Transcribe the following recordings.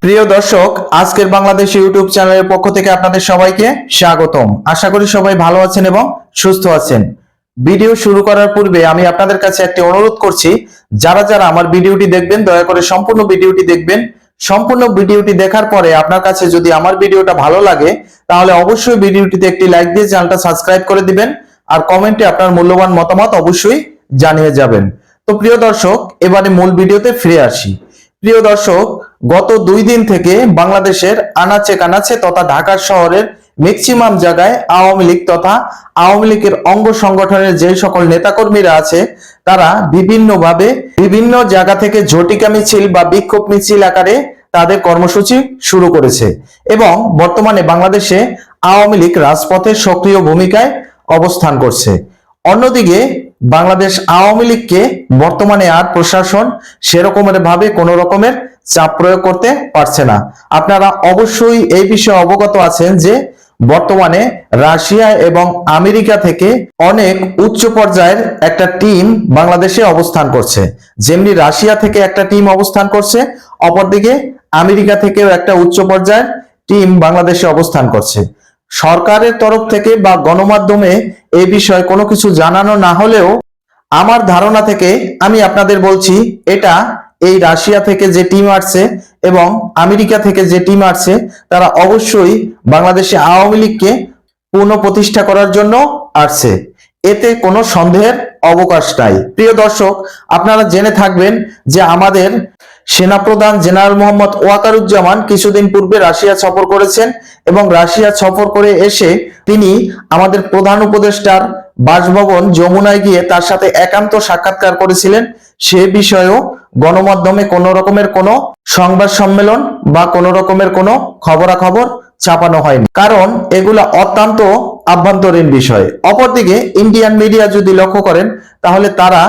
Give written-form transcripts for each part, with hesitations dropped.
প্রিয় দর্শক, আজকের বাংলাদেশ ইউটিউব চ্যানেলের পক্ষ থেকে আপনাদের সবাইকে স্বাগতম। আশা করি সবাই ভালো আছেন এবং সুস্থ আছেন। ভিডিও শুরু করার পূর্বে আমি আপনাদের কাছে একটি অনুরোধ করছি, যারা যারা আমার ভিডিওটি দেখবেন দয়া করে সম্পূর্ণ ভিডিওটি দেখবেন। সম্পূর্ণ ভিডিওটি দেখার পরে আপনার কাছে যদি আমার ভিডিওটা ভালো লাগে তাহলে অবশ্যই ভিডিওটিতে একটি লাইক দিয়ে চ্যানেলটা সাবস্ক্রাইব করে দিবেন আর কমেন্টে আপনার মূল্যবান মতামত অবশ্যই জানিয়ে যাবেন। তো প্রিয় দর্শক, এবারে মূল ভিডিওতে ফিরে আসি। প্রিয় দর্শক, গত 2 দিন থেকে বাংলাদেশের আনাচে কানাচে তথা ঢাকা শহরের ম্যাক্সিমাম জায়গায় আওয়ামী লীগ তথা আওয়ামী লীগের অঙ্গ সংগঠনের যে সকল নেতাকর্মীরা আছে তারা বিভিন্নভাবে বিভিন্ন জায়গা থেকে ঝটিকা মিছিল বা বিক্ষোভ মিছিল আকারে তাদের কর্মসূচি শুরু করেছে এবং বর্তমানে বাংলাদেশে আওয়ামী লীগ রাজপথে সক্রিয় ভূমিকায় অবস্থান করছে। অন্যদিকে বাংলাদেশ আওয়ামী লীগকে বর্তমানে আর প্রশাসন সেরকমের ভাবে কোনো রকমের চাপ প্রয়োগ করতে পারছে না। আপনারা অবশ্যই এই বিষয়ে অবগত আছেন যে বর্তমানে রাশিয়া এবং আমেরিকা থেকে অনেক উচ্চ পর্যায়ের একটা টিম বাংলাদেশে অবস্থান করছে। যেমনি রাশিয়া থেকে একটা টিম অবস্থান করছে, অপরদিকে আমেরিকা থেকেও একটা উচ্চ পর্যায়ের টিম বাংলাদেশে অবস্থান করছে। সরকারের তরফ থেকে বা গণমাধ্যমে এই বিষয়ে কোনো কিছু জানানো না হলেও আমার ধারণা থেকে আমি আপনাদের বলছি, এটা এই রাশিয়া থেকে যে টিম আসছে এবং আমেরিকা থেকে যে টিম আসছে তারা অবশ্যই বাংলাদেশে আওয়ামী লীগকে পুনঃপ্রতিষ্ঠা করার জন্য আসছে, এতে কোনো সন্দেহের অবকাশ নাই। প্রিয় দর্শক, আপনারা জেনে থাকবেন যে আমাদের সেনাপ্রধান জেনারেল মোহাম্মদ ওয়াকারুজ্জামান কিছুদিন পূর্বে রাশিয়া সফর করেছেন এবং রাশিয়া সফর করে এসে তিনি আমাদের প্রধান উপদেষ্টার বাসভবন যমুনায় গিয়ে তার সাথে একান্ত সাক্ষাৎকার করেছিলেন। সে বিষয়েও গণমাধ্যমে কোনো রকমের কোনো সংবাদ সম্মেলন বা কোনো রকমের কোনো খবরাখবর ছাপানো হয়নি, কারণ এগুলা অত্যন্ত আভ্যন্তরীণ বিষয়। অপরদিকে ইন্ডিয়ান মিডিয়া যদি লক্ষ্য করেন তাহলে তারা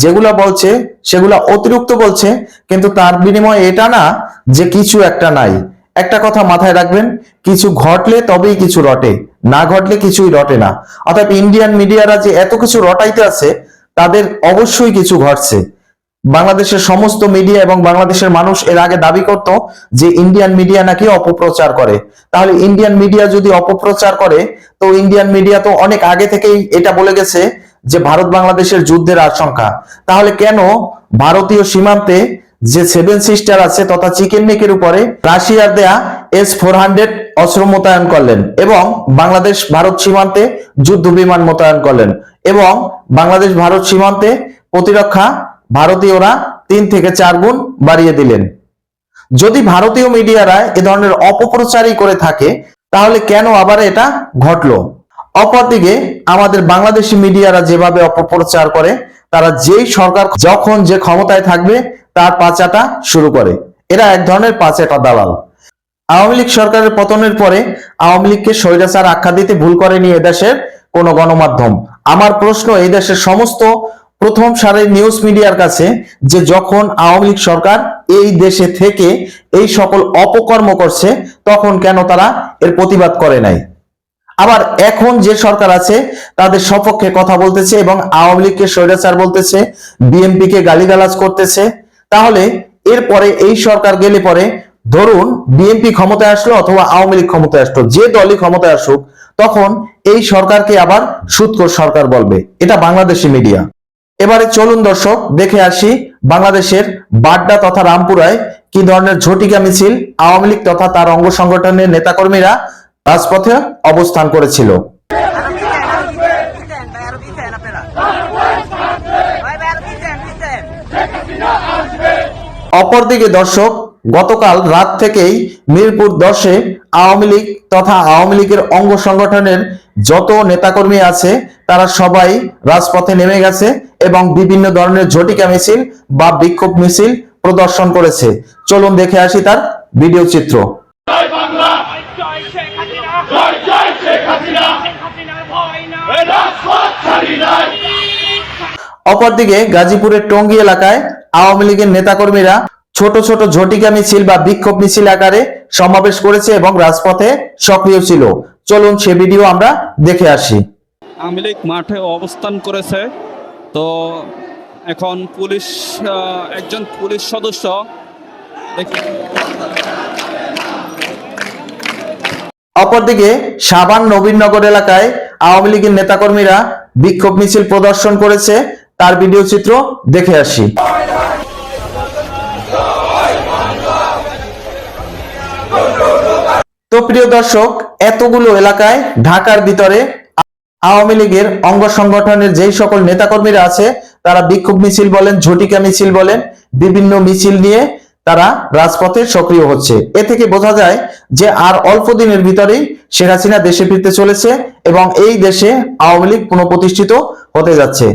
যেগুলা বলছে সেগুলা অতিরিক্ত বলছে, কিন্তু তার বিনিময়ে এটা না যে কিছু একটা নাই। একটা কথা মাথায় রাখবেন, কিছু ঘটলে তবেই কিছু রটে, না ঘটলে কিছুই রটে না। অর্থাৎ ইন্ডিয়ান মিডিয়ারা যে এত কিছু রটাইতে আছে তাদের অবশ্যই কিছু ঘটছে। বাংলাদেশের সমস্ত মিডিয়া এবং বাংলাদেশের মানুষ এর আগে দাবি করত যে ইন্ডিয়ান মিডিয়া নাকি অপপ্রচার করে। তাহলে ইন্ডিয়ান মিডিয়া যদি অপপ্রচার করে তো ইন্ডিয়ান মিডিয়া তো অনেক আগে থেকেই এটা বলে গেছে যে ভারত বাংলাদেশের যুদ্ধের আশঙ্কা। তাহলে কেন ভারতীয় সীমান্তে যে 7 সিস্টার আছে তথা চিকেন নেকের উপরে রাশিয়ার দেয়া S-400 অস্ত্র মোতায়েন করলেন এবং বাংলাদেশ ভারত সীমান্তে যুদ্ধ বিমান মোতায়েন করলেন এবং বাংলাদেশ ভারত সীমান্তে প্রতিরক্ষা ভারতীয়রা 3 থেকে 4 গুণ বাড়িয়ে দিলেন? যদি ভারতীয় মিডিয়ারা এ ধরনের অপপ্রচারই করে থাকে তাহলে কেন আবার এটা ঘটলো? অপরদিকে আমাদের বাংলাদেশি মিডিয়ারা যেভাবে অপপ্রচার করে, তারা যেই সরকার যখন যে ক্ষমতায় থাকবে তার পাচাটা শুরু করে। এরা এক ধরনের পাচাটা দালাল। আওয়ামী লীগ সরকারের পতনের পরে আওয়ামী লীগকে স্বৈরাচার আখ্যা দিতে ভুল করেনি এদেশের কোন গণমাধ্যম। আমার প্রশ্ন এই দেশের সমস্ত প্রথম সারির নিউজ মিডিয়ার কাছে যে যখন আওয়ামী লীগ সরকার এই দেশে থেকে এই সকল অপকর্ম করছে তখন কেন তারা এর প্রতিবাদ করে নাই? আবার এখন যে সরকার আছে তাদের সপক্ষে কথা বলতেছে এবং আওয়ামী লীগকে স্বৈরাচার বলতেছে, বিএনপি কে গালিগালাজ করতেছে। তাহলে এরপরে এই সরকার গেলে পরে ধরুন বিএনপি ক্ষমতায় আসলো অথবা আওয়ামী লীগ ক্ষমতায় আসলো, যে দলই ক্ষমতায় আসুক, তখন এই সরকারকে আবার সুদখোর সরকার বলবে। এটা বাংলাদেশি মিডিয়া। এবারে চলুন দর্শক দেখে আসি বাংলাদেশের বাড্ডা তথা রামপুরায় কি ধরনের ঝটিকা মিছিল আওয়ামী লীগ তথা তার অঙ্গ সংগঠনের নেতাকর্মীরা রাজপথে অবস্থান করেছিল। অপরদিকে দর্শক, গতকাল রাত থেকেই মিরপুর 10-এ আওয়ামী লীগ তথা আওয়ামী লীগের অঙ্গ সংগঠনের যত নেতাকর্মী আছে তারা সবাই রাজপথে নেমে গেছে এবং বিভিন্ন ধরনের ঝটিকা মিছিল বা বিক্ষোভ মিছিল প্রদর্শন করেছে। চলুন দেখে আসি তার ভিডিও চিত্র। অপরদিকে গাজীপুরের টঙ্গী এলাকায় আওয়ামী লীগের নেতাকর্মীরা ছোট ছোট ঝটিকা মিছিল বা বিক্ষোভ মিছিল আকারে সমাবেশ করেছে এবং রাজপথে সক্রিয় ছিল। চলুন সে ভিডিও আমরা দেখে আসি। আওয়ামী লীগ মাঠে অবস্থান করেছে, তো এখন পুলিশ একজন পুলিশ সদস্য অপরদিকে সাভার নবীনগর এলাকায় আওয়ামী লীগের নেতাকর্মীরা বিক্ষোভ মিছিল প্রদর্শন করেছে, তার ভিডিও চিত্র দেখে আসি। তো প্রিয় দর্শক, এতগুলো এলাকায় ঢাকার ভিতরে আওয়ামী লীগের অঙ্গ সংগঠনের যেই সকল নেতাকর্মীরা আছে তারা বিক্ষোভ মিছিল বলেন, ঝটিকা মিছিল বলেন, বিভিন্ন মিছিল নিয়ে তারা রাজপথে সক্রিয় হচ্ছে। এ থেকে বোঝা যায় যে আর অল্প দিনের ভিতরেই শেখ হাসিনা দেশে ফিরতে চলেছে এবং এই দেশে আওয়ামী লীগ পুনঃপ্রতিষ্ঠিত হতে যাচ্ছে।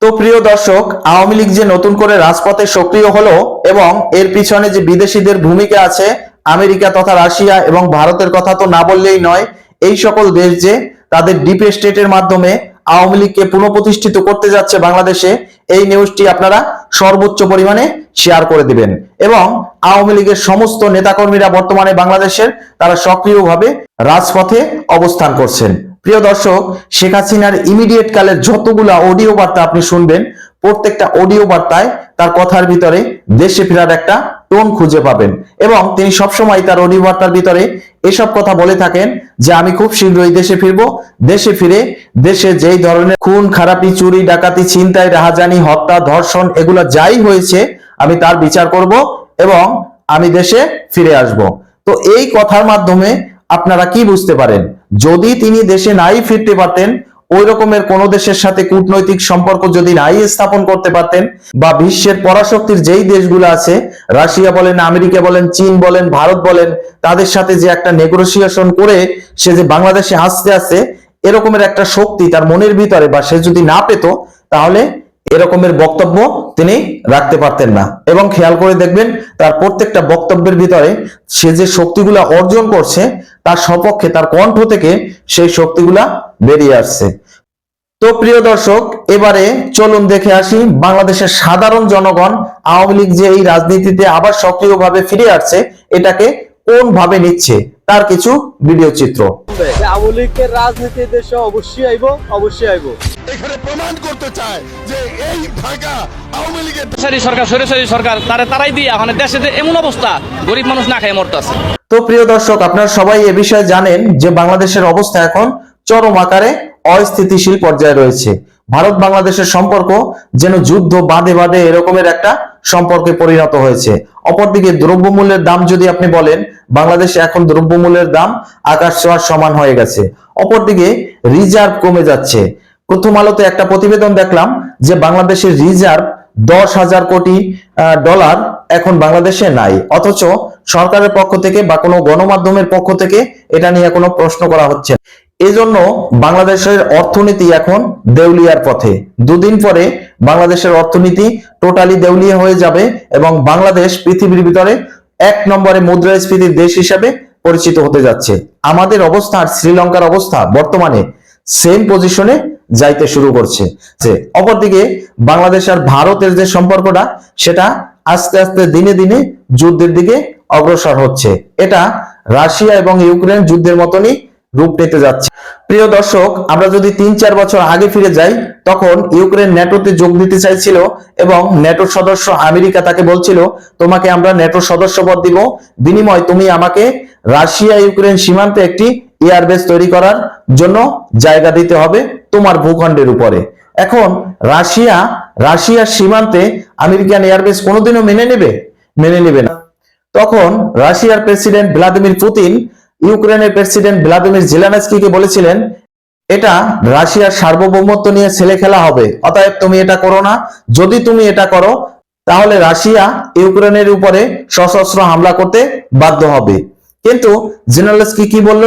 তো প্রিয় দর্শক, আওয়ামী লীগ যে নতুন করে রাজপথে সক্রিয় হলো এবং এর পিছনে যে বিদেশিদের ভূমিকা আছে, আমেরিকা তথা রাশিয়া এবং ভারতের কথা তো না বললেই নয়, এই সকল দেশ যে তাদের ডিপ স্টেটের মাধ্যমে আওয়ামী লীগকে পুনঃপ্রতিষ্ঠিত করতে যাচ্ছে বাংলাদেশে, এই নিউজটি আপনারা সর্বোচ্চ পরিমাণে শেয়ার করে দিবেন। এবং আওয়ামী লীগের সমস্ত নেতাকর্মীরা বর্তমানে বাংলাদেশের তারা সক্রিয়ভাবে রাজপথে অবস্থান করছেন। প্রিয় দর্শক, শেখ হাসিনার ইমিডিয়েট কালের যতগুলা অডিও বার্তা আপনি শুনবেন, প্রত্যেকটা অডিও বার্তায় তার কথার ভিতরে দেশে ফেরার একটা টোন খুঁজে পাবেন এবং তিনি সবসময় তার অডিও বার্তার ভিতরে এসব কথা বলে থাকেন যে আমি খুব শীঘ্রই দেশে ফিরবো, দেশে ফিরে দেশে যেই ধরনের খুন খারাপি, চুরি ডাকাতি, ছিনতাই, রাহাজানি, হত্যা, ধর্ষণ এগুলা যাই হয়েছে আমি তার বিচার করব এবং আমি দেশে ফিরে আসব। তো এই কথার মাধ্যমে আপনারা কি বুঝতে পারেন, যদি তিনি দেশে নাই ফিরতে পারতেন, ওই রকমের কোন দেশের সাথে কূটনৈতিক সম্পর্ক যদি নাই স্থাপন করতে পারতেন, বা বিশ্বের পরাশক্তির যেই দেশগুলো আছে, রাশিয়া বলেন, আমেরিকা বলেন, চীন বলেন, ভারত বলেন, তাদের সাথে যে একটা নেগোসিয়েশন করে সে যে বাংলাদেশে আসতে আসে, এরকমের একটা শক্তি তার মনের ভিতরে বা সে যদি না পেত, তাহলে এরকমের বক্তব্য তিনি রাখতে পারতেন না। এবং খেয়াল করে দেখবেন তার প্রত্যেকটা বক্তব্যের ভিতরে সে যে শক্তিগুলা অর্জন করছে তার সপক্ষে তার কণ্ঠ থেকে সেই শক্তিগুলা বেরিয়ে আসছে। তো প্রিয় দর্শক, এবারে চলুন দেখে আসি বাংলাদেশের সাধারণ জনগণ আওয়ামী লীগ যে এই রাজনীতিতে আবার সক্রিয়ভাবে ফিরে আসছে এটাকে কোন ভাবে নিচ্ছে তার কিছু ভিডিও চিত্র। আওয়ামী লীগের রাজনীতি দেশে অবশ্যই আইব। এখানে প্রমাণ করতে চায় যে এই ঢাকা আওয়ামী লীগের সরকার সরকার তারাই দিয়ে এখন দেশে এমন অবস্থা গরিব মানুষ না খেয়ে মরতেছে। তো প্রিয় দর্শক, আপনারা সবাই এ বিষয়ে জানেন যে বাংলাদেশের অবস্থা এখন চরম আকারে অস্থিতিশীল পর্যায়ে রয়েছে। ভারত বাংলাদেশের সম্পর্ক যেন যুদ্ধ বাঁধে বাঁধে এরকমের একটা সম্পর্কে পরিণত হয়েছে। অপরদিকে দ্রব্যমূল্যের দাম যদি আপনি বলেন, বাংলাদেশে এখন দ্রব্যমূল্যের দাম আকাশ ছোঁয়ার সমান হয়ে গেছে। অপরদিকে রিজার্ভ কমে যাচ্ছে। প্রথম আলোতে একটা প্রতিবেদন দেখলাম যে বাংলাদেশের রিজার্ভ 10,000 কোটি ডলার এখন বাংলাদেশে নাই, অথচ সরকারের পক্ষ থেকে বা কোনো গণমাধ্যমের পক্ষ থেকে এটা নিয়ে কোনো প্রশ্ন করা হচ্ছে না। এজন্য বাংলাদেশের অর্থনীতি এখন দেউলিয়ার পথে। দুদিন পরে বাংলাদেশের অর্থনীতি টোটালি দেউলিয়া হয়ে যাবে এবং বাংলাদেশ পৃথিবীর ভিতরে 1 নম্বরে মুদ্রাস্ফীতির দেশ হিসেবে পরিচিত হতে যাচ্ছে। আমাদের অবস্থা আর শ্রীলঙ্কার অবস্থা বর্তমানে সেম পজিশনে যাইতে শুরু করছে। অপরদিকে বাংলাদেশ আর ভারতের যে সম্পর্কটা সেটা আস্তে আস্তে দিনে দিনে যুদ্ধের দিকে অগ্রসর হচ্ছে। এটা রাশিয়া এবং ইউক্রেন যুদ্ধের মতনই রূপ নিতে যাচ্ছে। প্রিয় দর্শক, আমরা যদি 3-4 বছর আগে ফিরে যাই, তখন ইউক্রেন ন্যাটোতে যোগ দিতে চাইছিল এবং ন্যাটোর সদস্য আমেরিকা তাকে বলছিল তোমাকে আমরা ন্যাটোর সদস্যপদ দিব, বিনিময় তুমি আমাকে রাশিয়া ইউক্রেন সীমান্তে একটি এয়ারবেস তৈরি করার জন্য জায়গা দিতে হবে তোমার ভূখণ্ডের উপরে। এখন রাশিয়ার সীমান্তে আমেরিকান এয়ারবেস কোনোদিনও মেনে নেবে না। তখন রাশিয়ার প্রেসিডেন্ট ভ্লাদিমির পুতিন ইউক্রেনের প্রেসিডেন্ট ভ্লাদিমির জেলেনস্কিকে বলেছিলেন এটা রাশিয়ার সার্বভৌমত্ব নিয়ে ছেলে খেলা হবে, অতএব তুমি এটা করো না। যদি তুমি এটা করো তাহলে রাশিয়া ইউক্রেনের উপরে সশস্ত্র হামলা করতে বাধ্য হবে। কিন্তু জেলেনস্কি কি বলল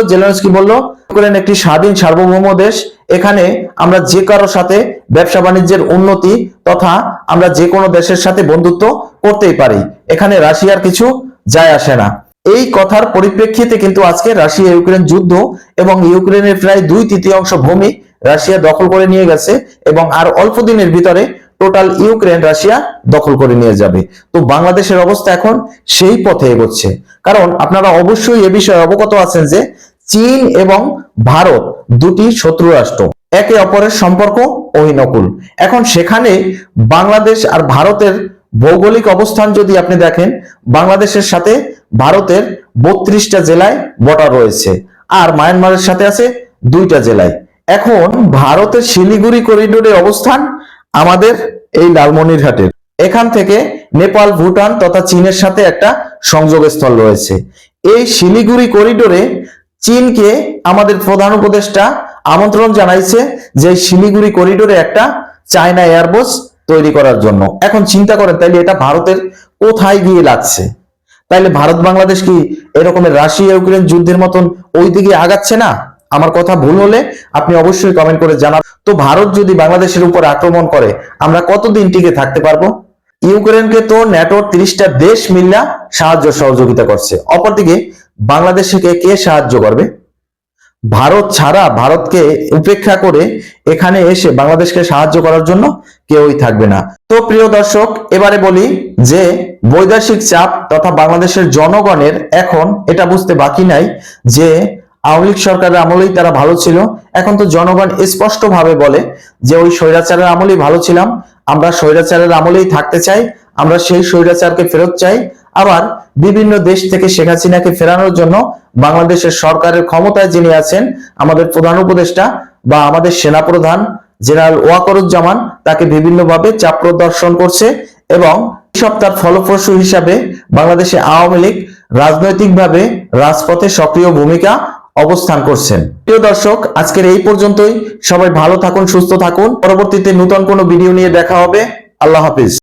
ইউক্রেন একটি স্বাধীন সার্বভৌম দেশ, এখানে আমরা যে কারো সাথে ব্যবসা বাণিজ্যের উন্নতি তথা আমরা যে কোনো দেশের সাথে বন্ধুত্ব করতেই পারি, এখানে রাশিয়ার কিছু যায় আসে না। এই কথার পরিপ্রেক্ষিতে কিন্তু আজকে রাশিয়া ইউক্রেন যুদ্ধ এবং ইউক্রেনের প্রায় 2/3 ভূমি রাশিয়া দখল করে নিয়ে গেছে এবং আর অল্প দিনের ভিতরে টোটাল ইউক্রেন রাশিয়া দখল করে নিয়ে যাবে। তো বাংলাদেশের অবস্থা এখন সেই পথে এগোচ্ছে। কারণ আপনারা অবশ্যই এ বিষয়ে অবগত আছেন যে চীন এবং ভারত দুটি শত্রু রাষ্ট্র, একে অপরের সম্পর্ক অহিনকুল। এখন সেখানে বাংলাদেশ আর ভারতের ভৌগোলিক অবস্থান যদি আপনি দেখেন, বাংলাদেশের সাথে ভারতের 32টা জেলায় বর্ডার রয়েছে। আর মায়ানমারের সাথে আছে 2টা জেলায়। এখন ভারতের শিলিগুড়ি করিডোরে অবস্থান আমাদের এই লালমনিরহাটের। এখান থেকে নেপাল, ভুটান তথা চীনের সাথে একটা সংযোগস্থল রয়েছে। এই শিলিগুড়ি করিডোরে চীনকে আমাদের প্রধান উপদেষ্টা আমন্ত্রণ জানাইছে যে শিলিগুড়ি করিডোরে একটা চায়না এয়ারবেস তৈরি করার জন্য। এখন চিন্তা করেন তাইলে এটা ভারতের কোথায় গিয়ে লাগছে? তাইলে ভারত বাংলাদেশ কি এরকমের রাশিয়া ইউক্রেন যুদ্ধের মতন ওই দিকে আগাচ্ছে না? আমার কথা ভুল হলে আপনি অবশ্যই কমেন্ট করে জানান। তো ভারত যদি বাংলাদেশের উপর আক্রমণ করে আমরা কতদিন টিকে থাকতে পারবো? ইউক্রেনকে তো ন্যাটোর 30টা দেশ মিল্লা সাহায্য সহযোগিতা করছে, অপরদিকে বাংলাদেশকে কে সাহায্য করবে? ভারত ছাড়া, ভারতকে উপেক্ষা করে এখানে এসে বাংলাদেশকে সাহায্য করার জন্য কেউই থাকবে না। তো প্রিয় দর্শক, এবারে বলি যে বৈদেশিক চাপ তথা বাংলাদেশের জনগণের এখন এটা বুঝতে বাকি নাই যে আওয়ামী লীগ সরকারের আমলেই তারা ভালো ছিল। এখন তো জনগণ স্পষ্ট ভাবে বলে যে ওই স্বৈরাচারের আমলেই ভালো ছিলাম, আমরা স্বৈরাচারের আমলেই থাকতে চাই, আমরা সেই স্বৈরাচারকে ফেরত চাই। আবার বিভিন্ন দেশ থেকে শেখ হাসিনাকে ফেরানোর জন্য বাংলাদেশের সরকারের ক্ষমতায় যিনি আছেন আমাদের প্রধান উপদেষ্টা বা আমাদের সেনাপ্রধান জেনারেল ওয়াকারুজ্জামান তাকে বিভিন্নভাবে চাপ প্রদর্শন করছে এবং সপ্তাহের ফলপ্রসূ হিসাবে বাংলাদেশে আওয়ামী লীগ রাজনৈতিকভাবে রাজপথে সক্রিয় ভূমিকা অবস্থান করছেন। প্রিয় দর্শক, আজকের এই পর্যন্তই। সবাই ভালো থাকুন, সুস্থ থাকুন। পরবর্তীতে নতুন কোনো ভিডিও নিয়ে দেখা হবে। আল্লাহ হাফিজ।